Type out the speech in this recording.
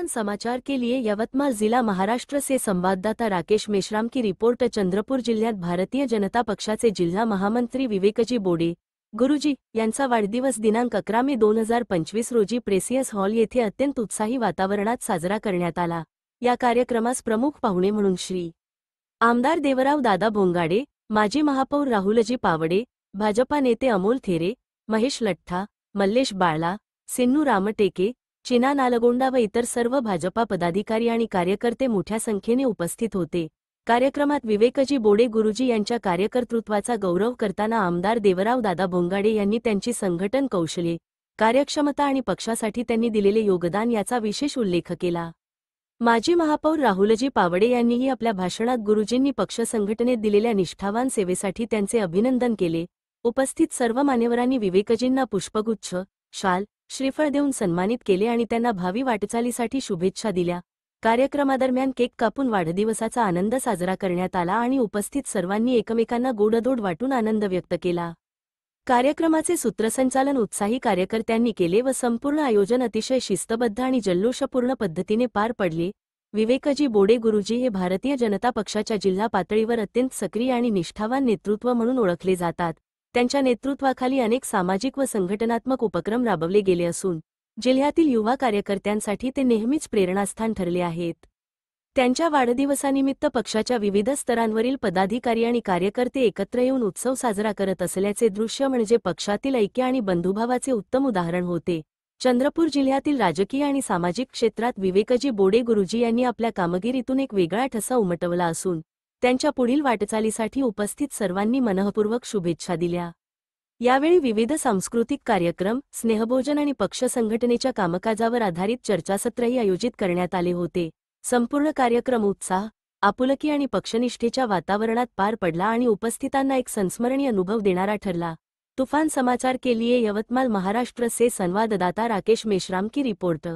तूफान समाचार के लिए यवतमाळ जिला महाराष्ट्र से संवाददाता राकेश मेश्राम की रिपोर्ट। चंद्रपूर जिल्ह्यात भारतीय जनता पक्षाचे जिल्हा महामंत्री विवेकजी बोडे गुरुजी यांचा वाढदिवस दिनांक 11 मे 2025 रोजी प्रेसियस हॉल येथे अत्यंत उत्साही वातावरणात साजरा करण्यात आला। या कार्यक्रमास प्रमुख पाहुणे म्हणून श्री आमदार देवराव दादा भोंगाडे, माजी महापौर राहुलजी पावडे, भाजपा नेते अमोल थेरे, महेश लठ्ठा, मल्लेश बाळला, सिन्नू रामटेके, चिना नालगोंडा व इतर सर्व भाजपा पदाधिकारी आणि कार्यकर्ते मोठ्या संख्येने उपस्थित होते। कार्यक्रमात विवेकजी बोडे गुरुजी यांच्या कार्यकर्तृत्वाचा गौरव करताना आमदार देवराव दादा भोंगाडे यांनी त्यांची संघटन कौशल्ये, कार्यक्षमता आणि पक्षासाठी त्यांनी दिलेले योगदान याचा विशेष उल्लेख केला। माजी महापौर राहुलजी पावडे यांनीही आपल्या भाषणात गुरुजींनी पक्ष संघटनेत दिलेल्या निष्ठावान सेवेसाठी त्यांचे अभिनंदन केले। उपस्थित सर्व मान्यवरांनी विवेकजींना पुष्पगुच्छ, शाल, श्रीफळ देऊन सन्मानित केले आणि त्यांना भावी वाटचालीसाठी शुभेच्छा दिल्या। कार्यक्रमादरम्यान केक कापून वाढदिवसाचा आनंद साजरा करण्यात आला आणि उपस्थित सर्वांनी एकमेकांना गोडधोड वाटून आनंद व्यक्त केला। कार्यक्रमाचे सूत्रसंचालन उत्साही कार्यकर्त्यांनी केले व संपूर्ण आयोजन अतिशय शिस्तबद्ध आणि जल्लोषपूर्ण पद्धतीने पार पडले। विवेकजी बोडे गुरुजी हे भारतीय जनता पक्षाच्या जिल्हा पातळीवर अत्यंत सक्रिय आणि निष्ठावान नेतृत्व म्हणून ओळखले जातात। त्यांच्या नेतृत्वाखाली अनेक सामाजिक व संघटनात्मक उपक्रम राबवले गेले असून जिल्ह्यातील युवा कार्यकर्त्यांसाठी ते नेहमीच प्रेरणास्थान ठरले आहेत। त्यांच्या वाढदिवसानिमित्त पक्षाच्या विविध स्तरांवरील पदाधिकारी आणि कार्यकर्ते एकत्र येऊन उत्सव साजरा करत असल्याचे दृश्य म्हणजे पक्षातील ऐक्य आणि बंधुभावाचे उत्तम उदाहरण होते। चंद्रपूर जिल्ह्यातील राजकीय आणि सामाजिक क्षेत्रात विवेकजी बोडे गुरुजी यांनी आपल्या कामगिरीतून एक वेगळा ठसा उमटवला असून त्यांच्या पुढील वाटचालीसाठी उपस्थित सर्वांनी मनःपूर्वक शुभेच्छा दिल्या। यावेळी विविध सांस्कृतिक कार्यक्रम, स्नेहभोजन आणि पक्ष संघटनेच्या कामकाजावर आधारित चर्चासत्रही आयोजित करण्यात आले होते। संपूर्ण कार्यक्रम उत्साह, आपुलकी आणि पक्षनिष्ठेच्या वातावरणात पार पडला आणि उपस्थितांना एक संस्मरणीय अनुभव देणारा ठरला। तूफान समाचार के लिए यवतमाळ महाराष्ट्र से संवाददाता राकेश मेश्राम की रिपोर्ट।